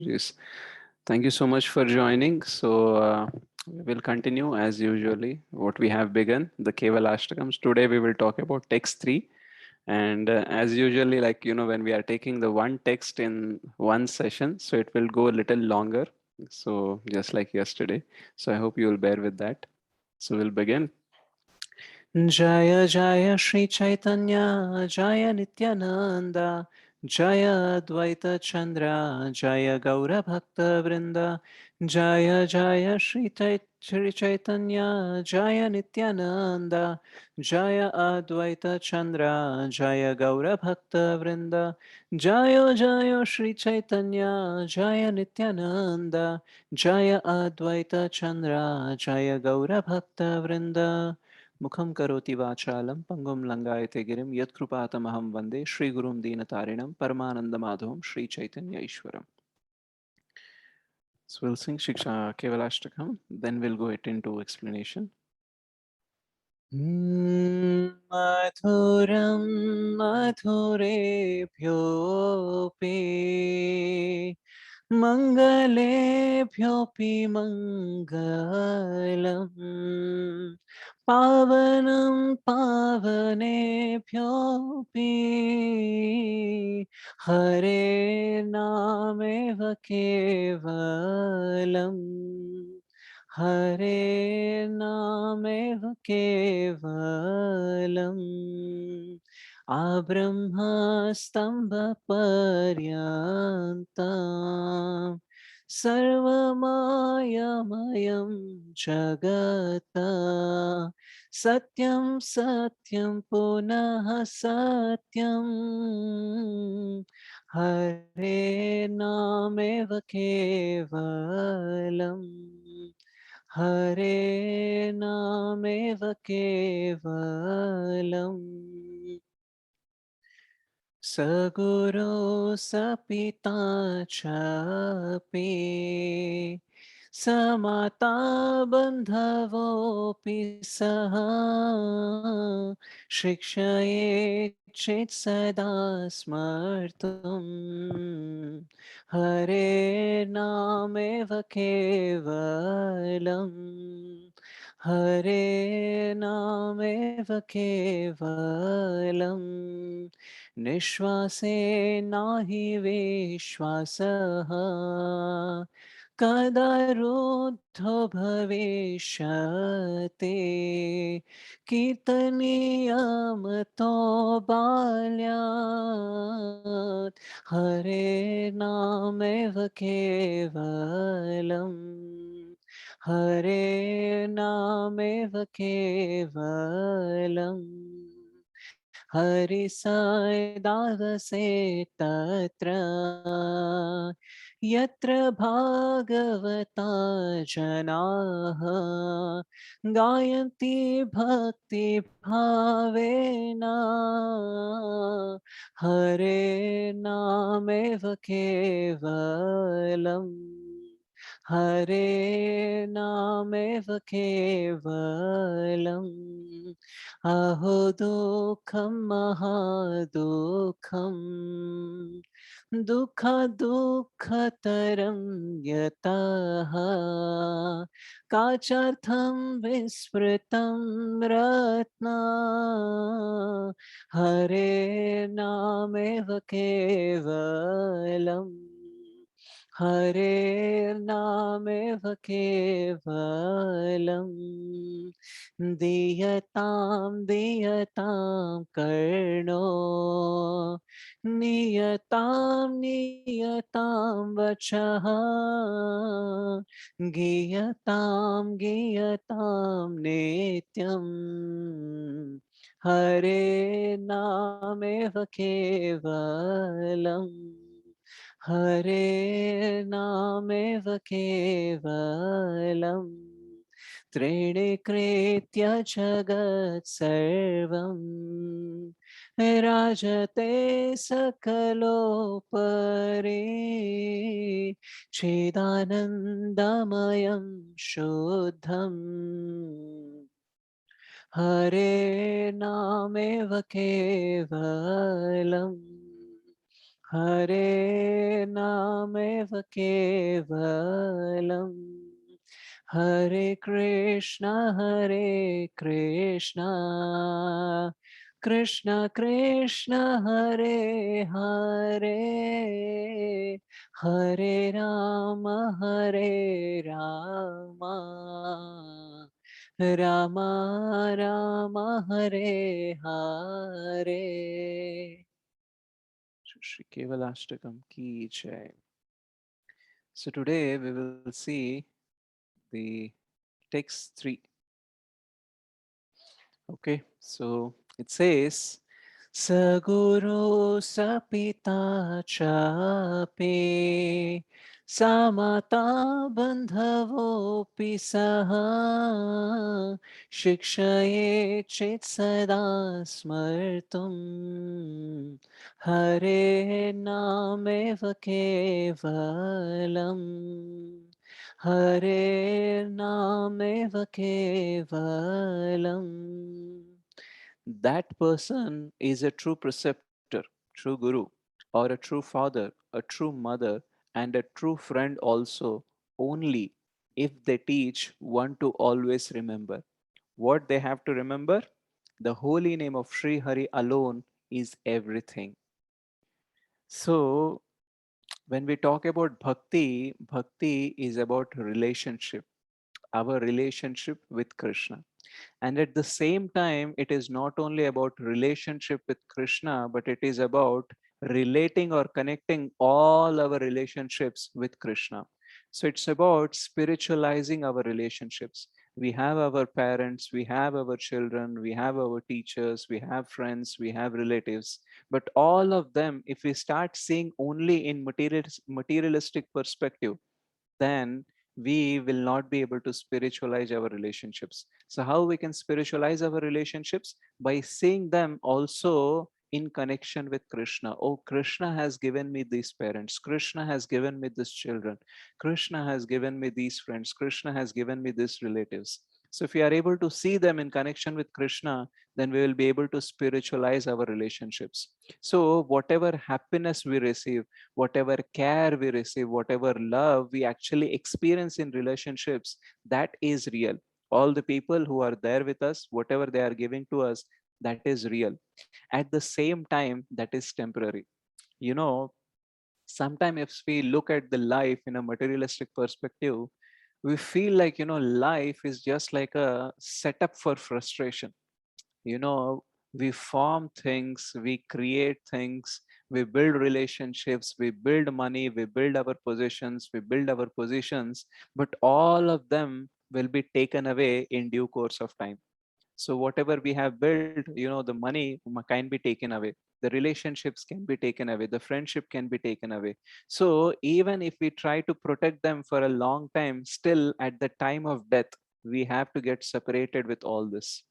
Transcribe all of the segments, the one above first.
Yes. Thank you so much for joining. So we will continue as usually what we have begun, the Kevalashtakams. Today we will talk about text 3. And as usually, like, when we are taking the one text in one session, so it will go a little longer. So just like yesterday. So I hope you will bear with that. So we'll begin. Jaya Jaya Shri Chaitanya Jaya Nityananda Jaya Advaita Chandra Jaya Gaura Bhakta Vrinda Jaya Jaya Shri Chaitanya Jaya Nityananda Jaya Advaita Chandra Jaya Gaura Bhakta Vrinda Jaya Jaya Shri Chaitanya Jaya Nityananda Jaya Advaita Chandra Jaya Gaura Bhakta Vrinda मुखं करोति वाचालं पङ्गुं लङ्घयते गिरिं यत्कृपातमहं वन्दे श्रीगुरुं दीनतारिणं परमानन्दमाधवं Sri Chaitanya ईश्वरम्. So we'll sing Shiksha Kevalashtakam, then we'll go it into explanation. मधुरं मधुरेभ्योऽपि मङ्गलेभ्योऽपि मङ्गलम् पावनं पावनेभ्योऽपि हरे नामेव केवलम् हरे नामेव केवलम् आब्रह्मस्तम्भपर्यन्तं सर्वमायमयं जगत् सत्यं सत्यं पुनः सत्यम् हरे नामेव केवलम् हरे नामेव केवलम् सगुरो सपिता चापि समाता बन्धवोऽपि सः शिक्षये चेत् सदा स्मर्तुम् हरे नामेव केवलम् हरे नामेव केवलम् निश्वासे नाहि विश्वासः कदा रुद्धो भविष्यति कीर्तनीयमतो बाल्यात् हरे नामेव केवलम् हरे नामेव केवलम् हरिसायदावसे तत्र यत्र भागवता जनाः गायन्ति भक्तिभावेन हरे नामेव केवलम् हरे नामेव केवलम् अहो दुःखं महादुःखम् दुःखदुःखतरं यतः काचार्थं विस्मृतं रत्ना हरे नामेव केवलम् हरे नामेव केवलम् दीयतां दीयतां कर्णो नियतां नियतां वचः गीयतां गीयतां नित्यम् हरे नामेव केवलम् हरे नामेव केवलम् त्रीणि कृत्य जगत् सर्वम् राजते सकलोपरि चिदानन्दमयं शुद्धम् हरे नामेव केवलम् Hare Namev Kevalam. Hare Krishna, Krishna Krishna, Hare Hare, Hare Rama, Rama Rama, Hare Hare. Shri Kevalashtakam ki jai. So today we will see the text 3. Okay, so it says Saguru Sapita Chape Samata Bandhavo Pisaha Shikshaye Chit Sada Smartum Hare Nameva Kevalam Hare Nameva Kevalam. That person is a true preceptor, true guru, or a true father, a true mother, and a true friend also, only if they teach one to always remember. What they have to remember? The holy name of Sri Hari alone is everything. So, when we talk about bhakti, bhakti is about relationship, our relationship with Krishna. And at the same time, it is not only about relationship with Krishna, but it is about relating or connecting all our relationships with Krishna. So it's about spiritualizing our relationships. We have our parents, we have our children, we have our teachers, we have friends, we have relatives. But all of them, if we start seeing only in materialistic perspective, then we will not be able to spiritualize our relationships. So how we can spiritualize our relationships? By seeing them also in connection with Krishna. Oh, Krishna has given me these parents, Krishna has given me these children, Krishna has given me these friends, Krishna has given me these relatives. So if we are able to see them in connection with Krishna, then we will be able to spiritualize our relationships. So whatever happiness we receive, whatever care we receive, whatever love we actually experience in relationships, that is real. All the people who are there with us, whatever they are giving to us, that is real. At the same time, that is temporary. You know, sometimes if we look at the life in a materialistic perspective, we feel like, life is just like a setup for frustration. you know we form things, we create things, we build relationships, we build money, we build our possessions, we build our positions, but all of them will be taken away in due course of time. So whatever we have built, the money can be taken away, the relationships can be taken away, the friendship can be taken away. So even if we try to protect them for a long time, still at the time of death, we have to get separated with all this.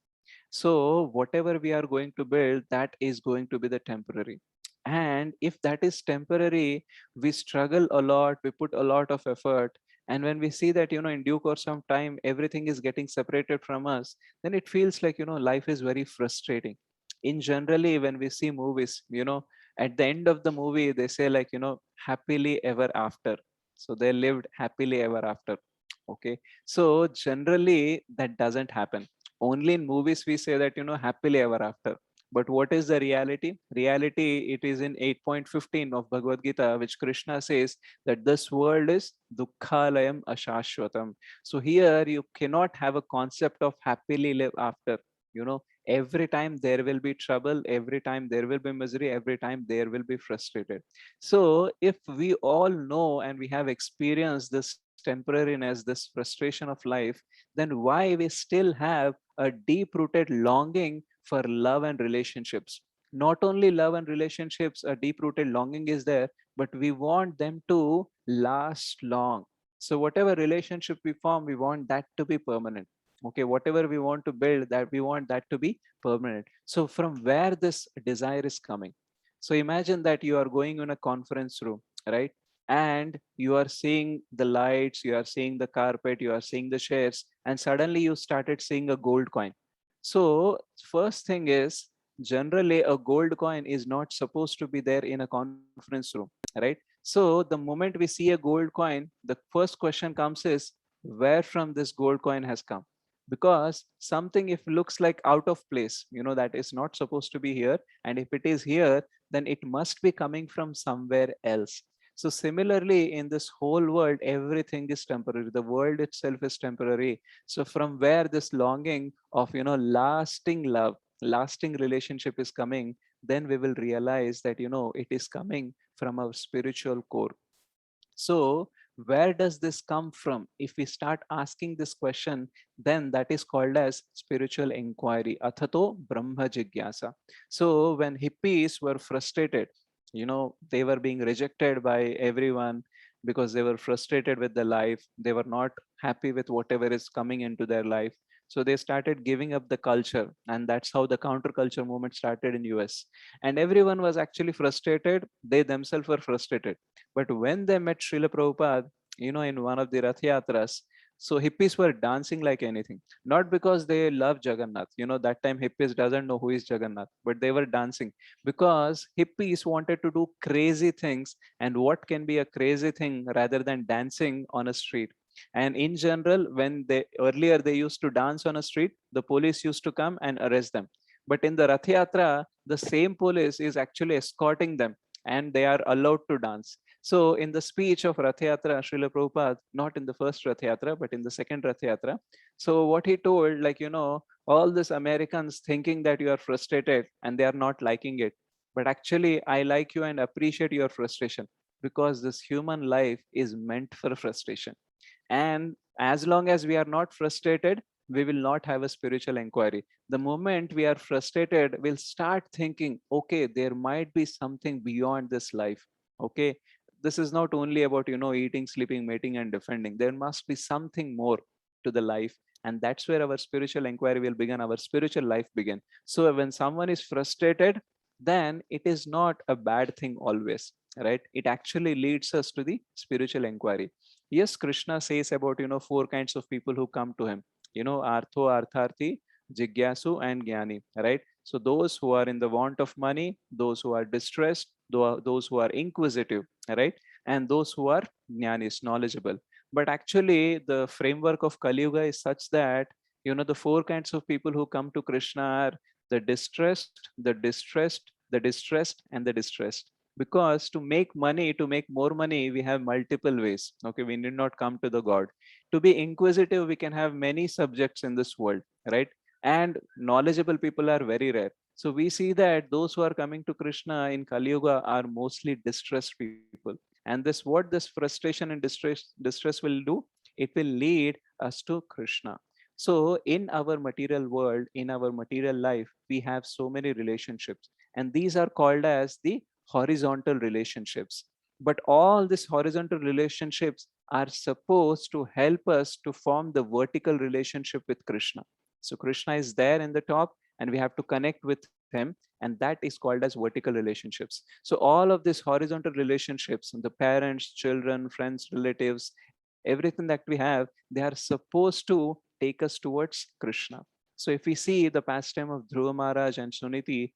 So whatever we are going to build, that is going to be the temporary. And if that is temporary, we struggle a lot, we put a lot of effort. And when we see that, in due course of time, everything is getting separated from us, then it feels like, life is very frustrating. In generally, when we see movies, at the end of the movie, they say like, happily ever after. So they lived happily ever after. Okay. So generally that doesn't happen. Only in movies we say that, happily ever after. But what is the reality? It is in 8.15 of Bhagavad Gita, which Krishna says that this world is dukkhalayam ashashvatam. So here you cannot have a concept of happily live after. Every time there will be trouble, every time there will be misery, every time there will be frustrated. So if we all know and we have experienced this temporariness, this frustration of life, then why we still have a deep rooted longing for love and relationships? Not only love and relationships, a deep rooted longing is there, but we want them to last long. So whatever relationship we form, we want that to be permanent. Okay, whatever we want to build, that we want that to be permanent. So from where this desire is coming? So imagine that you are going in a conference room, right? And you are seeing the lights, you are seeing the carpet, you are seeing the chairs, and suddenly you started seeing a gold coin. So first thing is, generally a gold coin is not supposed to be there in a conference room, right? So the moment we see a gold coin, the first question comes is, where from this gold coin has come? Because something if looks like out of place, that is not supposed to be here, and if it is here, then it must be coming from somewhere else. So similarly, in this whole world, everything is temporary. The world itself is temporary. So from where this longing of lasting love, lasting relationship is coming, then we will realize that it is coming from our spiritual core. So where does this come from? If we start asking this question, then that is called as spiritual inquiry, athato brahma jigyasa. So when hippies were frustrated, they were being rejected by everyone because they were frustrated with the life, they were not happy with whatever is coming into their life. So they started giving up the culture, and that's how the counterculture movement started in US. And everyone was actually frustrated, they themselves were frustrated. But when they met Srila Prabhupada, in one of the Rath Yatras, so hippies were dancing like anything. Not because they love Jagannath. That time hippies doesn't know who is Jagannath, but they were dancing because hippies wanted to do crazy things. And what can be a crazy thing rather than dancing on a street? And in general, when they earlier they used to dance on a street, the police used to come and arrest them. But in the Rath Yatra, the same police is actually escorting them and they are allowed to dance. So in the speech of Rath Yatra, Srila Prabhupada, not in the first Rath Yatra, but in the second Rath Yatra, so what he told, like, all these Americans thinking that you are frustrated and they are not liking it. But actually, I like you and appreciate your frustration because this human life is meant for frustration. And as long as we are not frustrated, we will not have a spiritual inquiry. The moment we are frustrated, we'll start thinking, okay, there might be something beyond this life. Okay, this is not only about eating, sleeping, mating, and defending. There must be something more to the life, and that's where our spiritual inquiry will begin, our spiritual life begin. So when someone is frustrated, then it is not a bad thing always, right? It actually leads us to the spiritual inquiry. Yes, Krishna says about four kinds of people who come to him, artho, artharthi, jigyasu, and jnani, right? So those who are in the want of money, those who are distressed, those who are inquisitive, right? And those who are jnanis, knowledgeable. But actually the framework of Kali Yuga is such that the four kinds of people who come to Krishna are the distressed, the distressed, the distressed, and the distressed. Because to make money, to make more money, we have multiple ways. Okay, we need not come to the God. To be inquisitive, we can have many subjects in this world, right? And knowledgeable people are very rare. So we see that those who are coming to Krishna in Kali Yuga are mostly distressed people. And this what this frustration and distress will do, it will lead us to Krishna. So in our material world, in our material life, we have so many relationships, and these are called as the horizontal relationships. But all these horizontal relationships are supposed to help us to form the vertical relationship with Krishna. So Krishna is there in the top, and we have to connect with him, and that is called as vertical relationships. So all of these horizontal relationships, the parents, children, friends, relatives, everything that we have, they are supposed to take us towards Krishna. So if we see the pastime of Dhruva Maharaj and Suniti,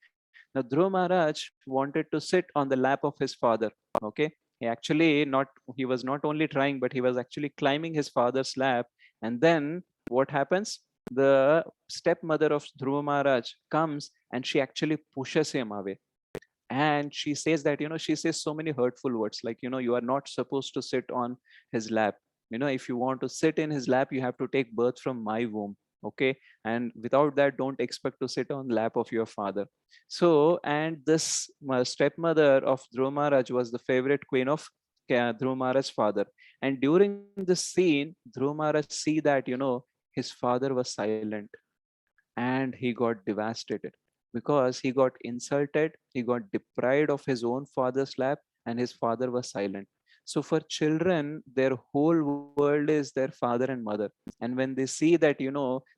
now Dhruva Maharaj wanted to sit on the lap of his father. Okay, he was not only trying, but he was actually climbing his father's lap. And then what happens? The stepmother of Dhruva Maharaj comes and she actually pushes him away. And she says that, she says so many hurtful words like, you are not supposed to sit on his lap. If you want to sit in his lap, you have to take birth from my womb. Okay, and without that, don't expect to sit on lap of your father. So, and this stepmother of Dhruva Maharaj was the favorite queen of Dhruva Maharaj's father. And during this scene, Dhruva Maharaj see that, his father was silent, and he got devastated because he got insulted, he got deprived of his own father's lap, and his father was silent. So for children, their whole world is their father and mother. And when they see that,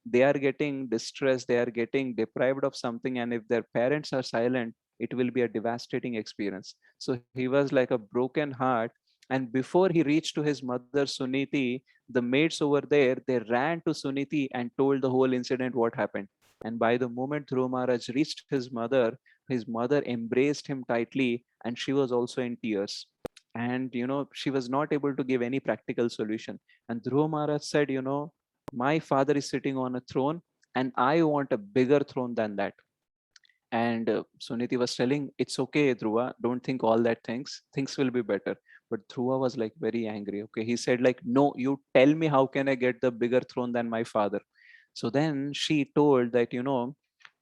they are getting distressed, they are getting deprived of something, and if their parents are silent, it will be a devastating experience. So he was like a broken heart. And before he reached to his mother Suniti, the maids over there, they ran to Suniti and told the whole incident what happened. And by the moment Dhruva Maharaj reached his mother embraced him tightly, and she was also in tears. And she was not able to give any practical solution. And Dhruva Maharaj said, my father is sitting on a throne, and I want a bigger throne than that. And Suniti was telling, it's okay, Dhruva, don't think all that things will be better. But Dhruva was like very angry. Okay, he said like, no, you tell me, how can I get the bigger throne than my father? So then she told that,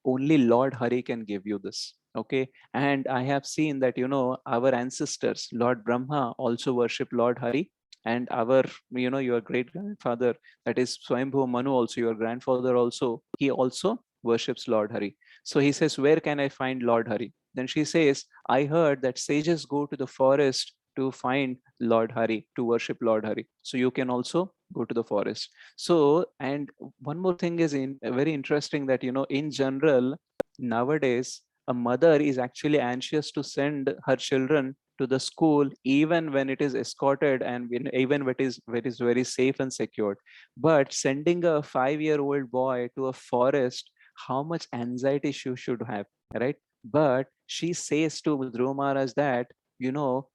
only Lord Hari can give you this. Okay, and I have seen that, our ancestors, Lord Brahma also worship Lord Hari, and our, your great grandfather, that is Swayambhu Manu, also your grandfather, also he also worships Lord Hari. So he says, where can I find Lord Hari? Then she says, I heard that sages go to the forest to find Lord Hari, to worship Lord Hari. So you can also go to the forest. So, and one more thing is very interesting, that, in general, nowadays, a mother is actually anxious to send her children to the school, even when it is escorted, and even when it is very safe and secured. But sending a 5-year-old boy to a forest, how much anxiety she should have, right? But she says to Dhruva Maharaj that,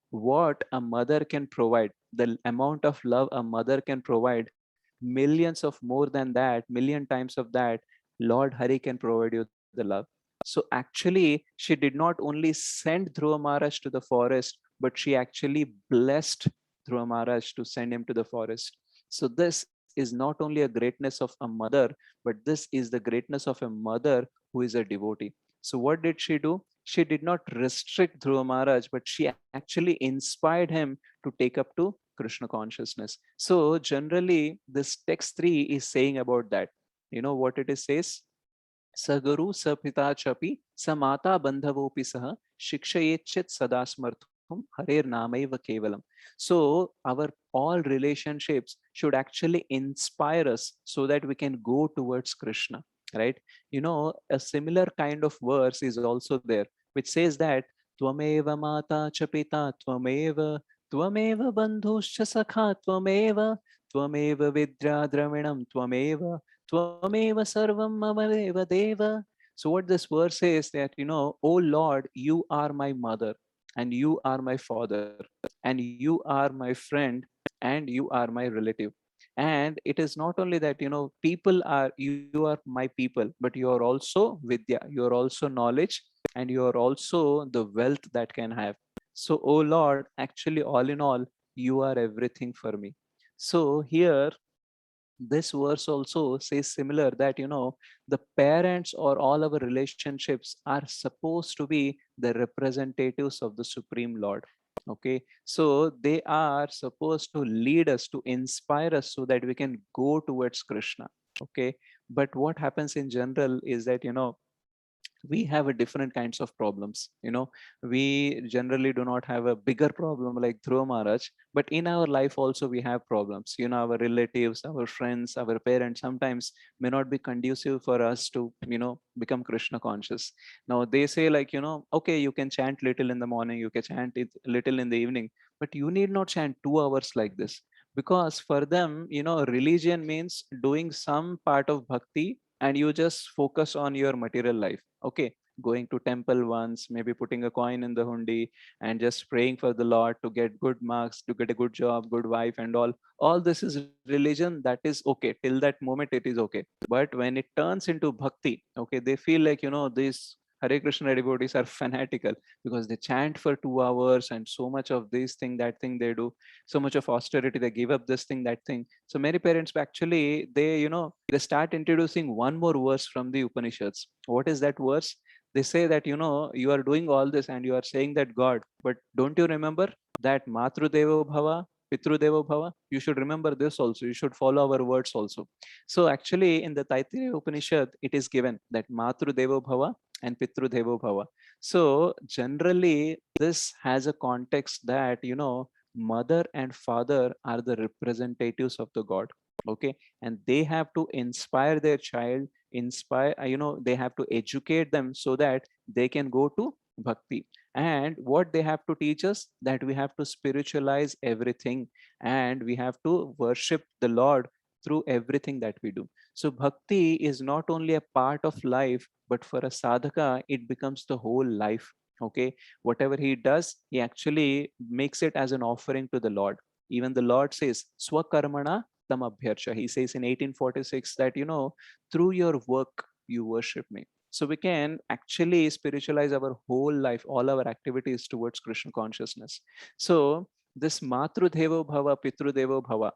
what a mother can provide, the amount of love a mother can provide, millions of more than that, million times of that, Lord Hari can provide you the love. So actually, she did not only send Dhruva Maharaj to the forest, but she actually blessed Dhruva Maharaj to send him to the forest. So this is not only a greatness of a mother, but this is the greatness of a mother who is a devotee. So what did she do? She did not restrict Dhruva Maharaj, but she actually inspired him to take up to Krishna consciousness. So generally, this text 3 is saying about that. You know what it is says? सगुरु सपिता चपि स माता बंधवोपि सह शिक्षयेच्चित सदा स्मर्थुम हरेर नामैव केवलम. So our all relationships should actually inspire us so that we can go towards Krishna, right? A similar kind of verse is also there, which says that Tvameva mata cha pita tvameva bandhuscha sakha tvameva vidya dravinam tvameva sarvam mamaveva deva. So what this verse says, that, oh Lord, you are my mother, and you are my father, and you are my friend, and you are my relative. And it is not only that, you are my people, but you are also vidya, you are also knowledge, and you are also the wealth that can have. So, oh Lord, actually, all in all, you are everything for me. So here, this verse also says similar, that, the parents or all our relationships are supposed to be the representatives of the Supreme Lord. Okay, so they are supposed to lead us, to inspire us, so that we can go towards Krishna. Okay, but what happens in general is that, we have a different kinds of problems. We generally do not have a bigger problem like Dhruva Maharaj, but in our life also we have problems. Our relatives, our friends, our parents sometimes may not be conducive for us to, become Krishna conscious. Now they say like, okay, you can chant little in the morning, you can chant it little in the evening, but you need not chant 2 hours like this. Because for them, religion means doing some part of bhakti, and you just focus on your material life. Okay, going to temple once, maybe putting a coin in the hundi, and just praying for the Lord to get good marks, to get a good job, good wife, and all this is religion. That is okay till that moment, it is okay. But when it turns into bhakti, okay, they feel like, these Hare Krishna devotees are fanatical, because they chant for 2 hours, and so much of this thing, that thing they do, so much of austerity, they give up this thing, that thing. So many parents actually, they start introducing one more verse from the Upanishads. What is that verse? They say that, you are doing all this and you are saying that God, but don't you remember that Matru Devo Bhava, Pitru Devo Bhava? You should remember this also. You should follow our words also. So actually, in the Taittiriya Upanishad, it is given that Matru Devo Bhava and Pitru Devo Bhava. So generally, this has a context that, mother and father are the representatives of the God. Okay, and they have to inspire their child, they have to educate them so that they can go to bhakti. And what they have to teach us, that we have to spiritualize everything, and we have to worship the Lord through everything that we do. So bhakti is not only a part of life, but for a sadhaka, it becomes the whole life. Okay, whatever he does, he actually makes it as an offering to the Lord. Even the Lord says, Swakarmana tam abhyarcha. He says in 1846 that, through your work, you worship me. So we can actually spiritualize our whole life, all our activities towards Krishna consciousness. So this Matru Devo Bhava, Pitru Devo Bhava,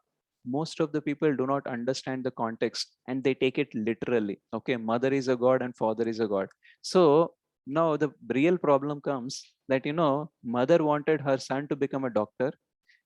most of the people do not understand the context and they take it literally. Okay, mother is a god and father is a god. So now the real problem comes that, mother wanted her son to become a doctor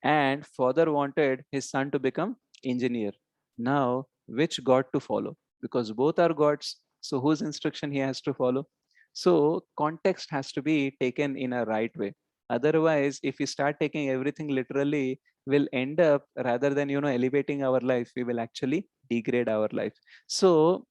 and father wanted his son to become engineer. Now which god to follow? Because both are gods, so whose instruction he has to follow? So context has to be taken in a right way. Otherwise, if we start taking everything literally, we'll end up, rather than elevating our life, we will actually degrade our life. So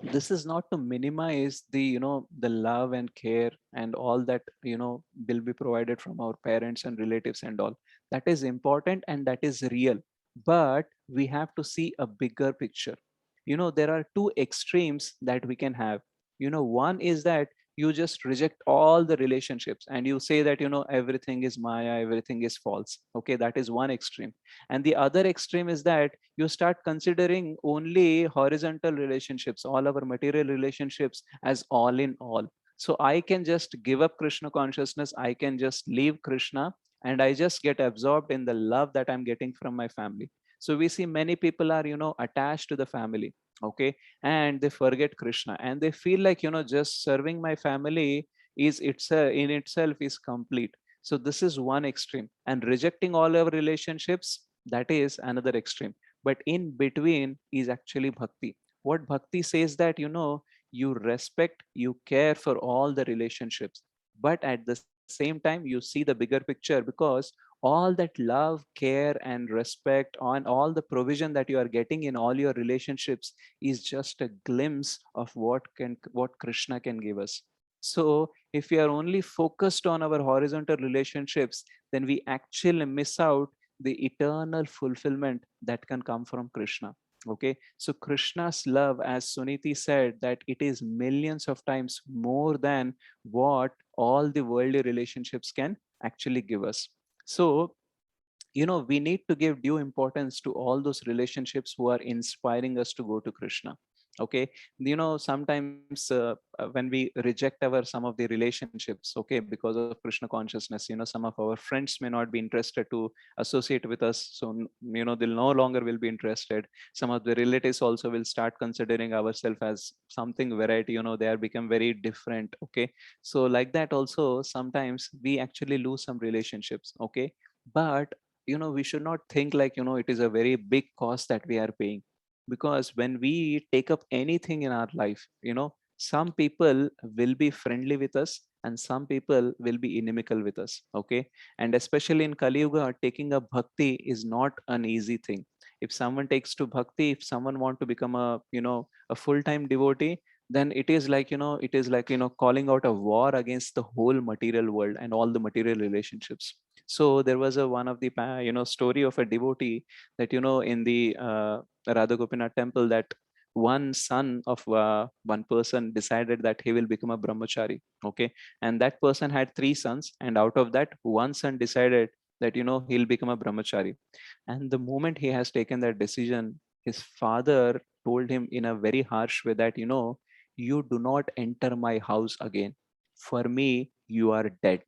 this is not to minimize the the love and care and all that will be provided from our parents and relatives and all. That is important and that is real, but we have to see a bigger picture. There are two extremes that we can have. One is that you just reject all the relationships and you say that everything is maya, everything is false. Okay, that is one extreme. And the other extreme is that you start considering only horizontal relationships, all our material relationships, as all in all. So I can just give up Krishna consciousness, I can just leave Krishna, and I just get absorbed in the love that I'm getting from my family. So we see many people are attached to the family. Okay, and they forget Krishna and they feel like just serving my family is in itself is complete. So this is one extreme, and rejecting all our relationships, that is another extreme. But in between is actually bhakti. What bhakti says that you respect, you care for all the relationships, but at the same time you see the bigger picture, because all that love, care and respect on all the provision that you are getting in all your relationships is just a glimpse of what Krishna can give us. So if we are only focused on our horizontal relationships, then we actually miss out the eternal fulfillment that can come from Krishna. Okay, so Krishna's love, as Suniti said, that it is millions of times more than what all the worldly relationships can actually give us. So we need to give due importance to all those relationships who are inspiring us to go to Krishna. Okay, sometimes when we reject our some of the relationships, okay, because of Krishna consciousness, some of our friends may not be interested to associate with us, so they'll no longer will be interested. Some of the relatives also will start considering ourselves as something variety, they are become very different. Okay, so like that also sometimes we actually lose some relationships. Okay, but we should not think like it is a very big cost that we are paying, because when we take up anything in our life, some people will be friendly with us and some people will be inimical with us. Okay, and especially in Kali Yuga, taking up bhakti is not an easy thing. If someone takes to bhakti, if someone want to become a full-time devotee, then it is like calling out a war against the whole material world and all the material relationships. So there was a one of the story of a devotee that in the Radha Gopinath temple, that one son of one person decided that he will become a brahmachari. Okay, and that person had three sons, and out of that one son decided that he'll become a brahmachari. And the moment he has taken that decision, his father told him in a very harsh way that you do not enter my house again. For me, you are dead.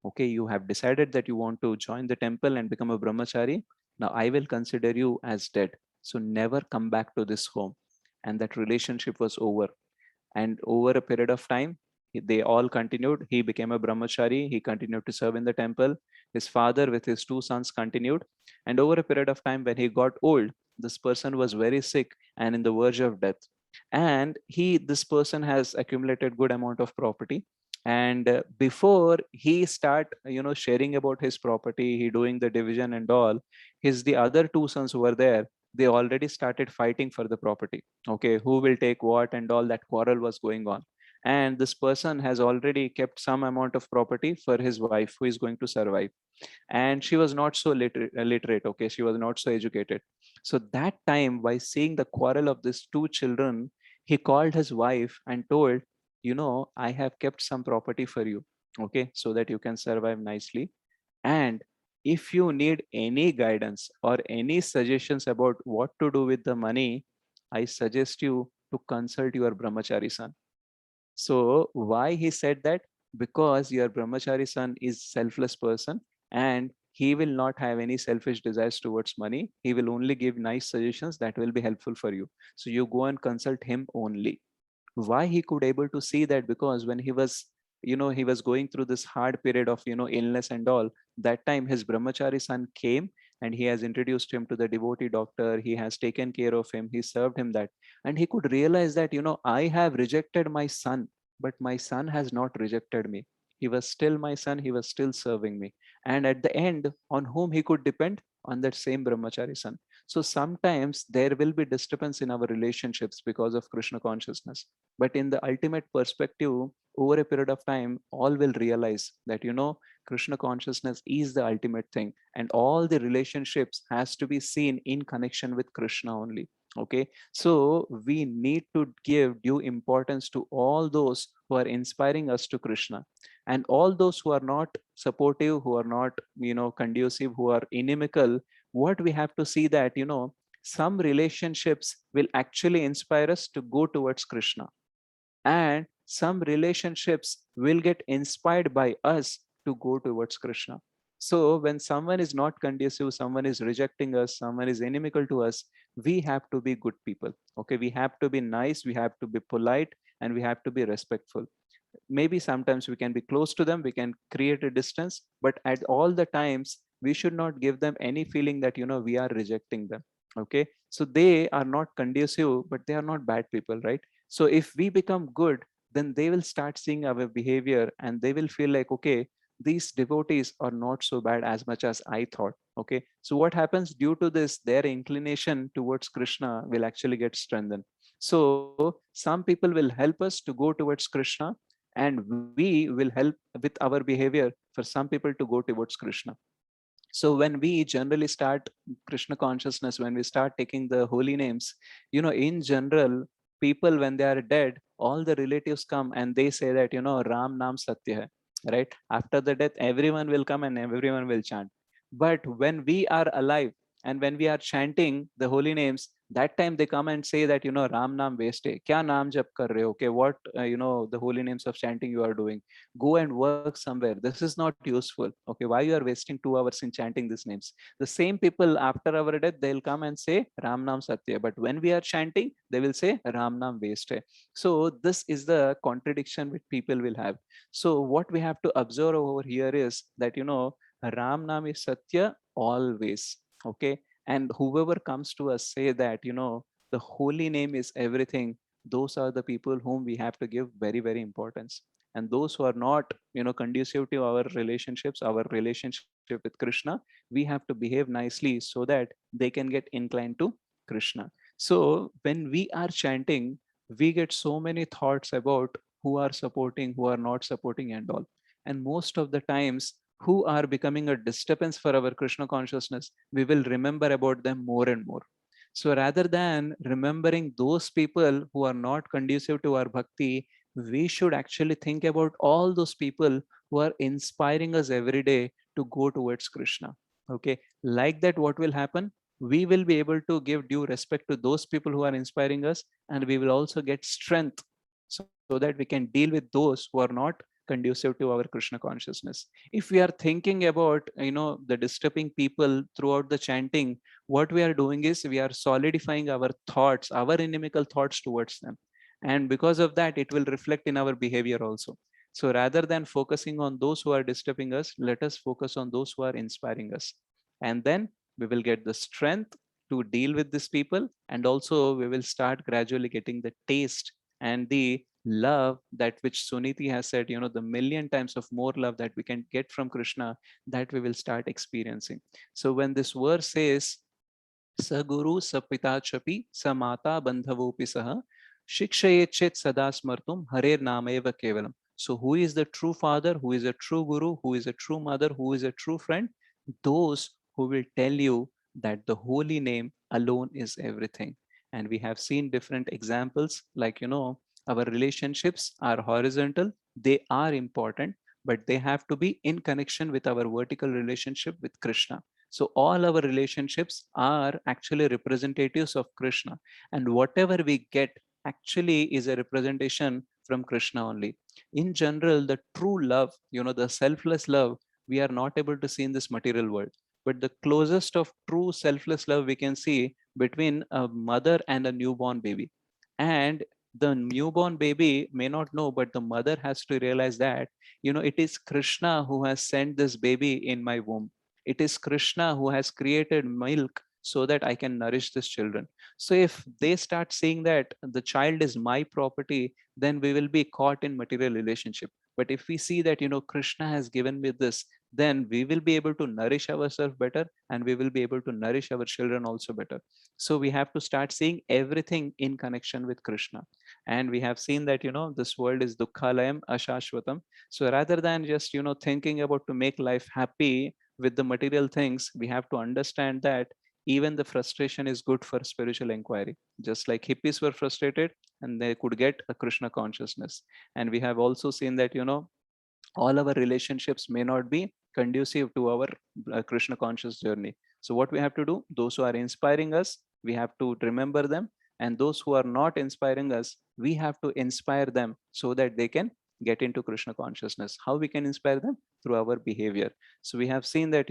Okay, you have decided that you want to join the temple and become a brahmachari. Now I will consider you as dead, so never come back to this home. And that relationship was over. And over a period of time, they all continued. He became a brahmachari, he continued to serve in the temple. His father with his two sons continued. And over a period of time, when he got old, this person was very sick and in the verge of death. And this person has accumulated good amount of property. And before he start sharing about his property, he doing the division and all, the other two sons who were there, they already started fighting for the property. Okay, who will take what and all, that quarrel was going on. and this person has already kept some amount of property for his wife who is going to survive, and she was not so literate, okay, she was not so educated. So that time, by seeing the quarrel of these two children, he called his wife and told, I have kept some property for you, okay, so that you can survive nicely. And if you need any guidance or any suggestions about what to do with the money, I suggest you to consult your brahmachari son. So why he said that? Because your brahmachari son is selfless person, and he will not have any selfish desires towards money. He will only give nice suggestions that will be helpful for you. So you go and consult him only. Why he could able to see that? Because when he was, he was going through this hard period of, illness and all, that time his brahmachari son came, and he has introduced him to the devotee doctor. He has taken care of him, he served him that, and he could realize that, I have rejected my son, but my son has not rejected me. He was still my son, he was still serving me. And at the end, on whom he could depend? On that same brahmachari son. So sometimes there will be disturbance in our relationships because of Krishna consciousness. But in the ultimate perspective, over a period of time, all will realize that, Krishna consciousness is the ultimate thing. And all the relationships has to be seen in connection with Krishna only. Okay. So we need to give due importance to all those who are inspiring us to Krishna. And all those who are not supportive, who are not, conducive, who are inimical, what we have to see that, some relationships will actually inspire us to go towards Krishna, and some relationships will get inspired by us to go towards Krishna. So when someone is not conducive, someone is rejecting us, someone is inimical to us, we have to be good people. Okay, we have to be nice, we have to be polite, and we have to be respectful. Maybe sometimes we can be close to them, we can create a distance, but at all the times we should not give them any feeling that, we are rejecting them. Okay, so they are not conducive, but they are not bad people, right? So if we become good, then they will start seeing our behavior, and they will feel like, okay, these devotees are not so bad as much as I thought. Okay, so what happens due to this? Their inclination towards Krishna will actually get strengthened. So some people will help us to go towards Krishna, and we will help with our behavior for some people to go towards Krishna. So when we generally start Krishna consciousness, when we start taking the holy names, in general, people when they are dead, all the relatives come and they say that, Ram Nam Satya hai, right? After the death, everyone will come and everyone will chant. But when we are alive and when we are chanting the holy names, that time they come and say that, Ram Nam waste hai. Kya naam jap kar rahe ho? Okay, what, the holy names of chanting you are doing? Go and work somewhere. This is not useful. Okay, why you are wasting 2 hours in chanting these names? The same people after our death, they'll come and say Ram Nam Satya, but when we are chanting, they will say Ram Nam waste hai. So this is the contradiction which people will have. So what we have to observe over here is that, Ram Nam is Satya always. Okay, and whoever comes to us say that, the holy name is everything, those are the people whom we have to give very, very importance. And those who are not, conducive to our relationships, our relationship with Krishna, we have to behave nicely so that they can get inclined to Krishna. So when we are chanting, we get so many thoughts about who are supporting, who are not supporting and all. And most of the times, who are becoming a disturbance for our Krishna consciousness, we will remember about them more and more. So rather than remembering those people who are not conducive to our bhakti, we should actually think about all those people who are inspiring us every day to go towards Krishna. Okay, like that, what will happen? We will be able to give due respect to those people who are inspiring us, and we will also get strength so that we can deal with those who are not conducive to our Krishna consciousness. If we are thinking about, the disturbing people throughout the chanting, what we are doing is we are solidifying our thoughts, our inimical thoughts towards them, and because of that it will reflect in our behavior also. So rather than focusing on those who are disturbing us, let us focus on those who are inspiring us, and then we will get the strength to deal with these people, and also we will start gradually getting the taste and the love, that which Suniti has said, the million times of more love that we can get from Krishna, that we will start experiencing. So when this verse says, स गुरु स पिता चपि स माता बंधवोपि सह Shikshayet chet sada smartum harer nameva kevalam. So who is the true father, who is a true guru, who is a true mother, who is a true friend? Those who will tell you that the holy name alone is everything. And we have seen different examples, like, our relationships are horizontal, they are important, but they have to be in connection with our vertical relationship with Krishna. So all our relationships are actually representatives of Krishna, and whatever we get actually is a representation from Krishna only. In general, the true love, the selfless love, we are not able to see in this material world. But the closest of true selfless love we can see between a mother and a newborn baby. And the newborn baby may not know, but the mother has to realize that, it is Krishna who has sent this baby in my womb. It is Krishna who has created milk so that I can nourish this children. So if they start seeing that the child is my property, then we will be caught in material relationship. But if we see that, Krishna has given me this, then we will be able to nourish ourselves better, and we will be able to nourish our children also better. So we have to start seeing everything in connection with Krishna. And we have seen that, this world is dukkhalayam ashashvatam. So rather than just, thinking about to make life happy with the material things, we have to understand that even the frustration is good for spiritual inquiry. Just like hippies were frustrated and they could get a Krishna consciousness. And we have also seen that, all our relationships may not be conducive to our Krishna conscious journey. So what we have to do, those who are inspiring us, we have to remember them, and those who are not inspiring us, we have to inspire them so that they can get into Krishna consciousness. How we can inspire them? Through our behavior. So we have seen that,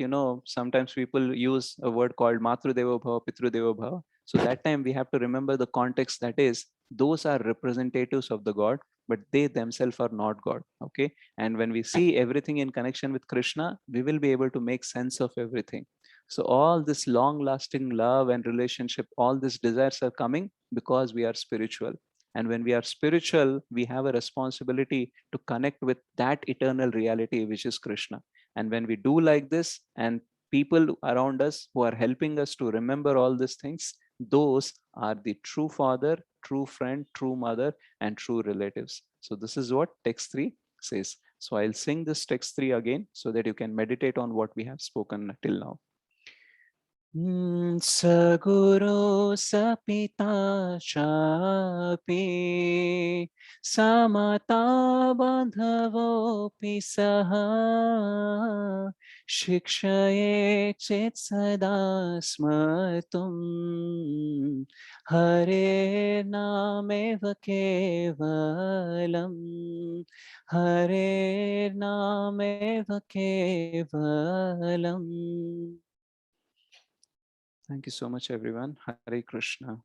sometimes people use a word called matru deva bhava, pitru deva bhava. So that time we have to remember the context, that is, those are representatives of the God, but they themselves are not God. Okay. And when we see everything in connection with Krishna, we will be able to make sense of everything. So all this long lasting love and relationship, all these desires are coming because we are spiritual. And when we are spiritual, we have a responsibility to connect with that eternal reality, which is Krishna. And when we do like this, and people around us who are helping us to remember all these things, those are the true father, true friend, true mother, and true relatives. So this is what text 3 says. So I'll sing this text 3 again so that you can meditate on what we have spoken till now. Saguru sapita chapi samata bandhavopi saha shikshaye chit sada smartum hare nameva kevalam hare nameva kevalam. Thank you so much, everyone. Hare Krishna.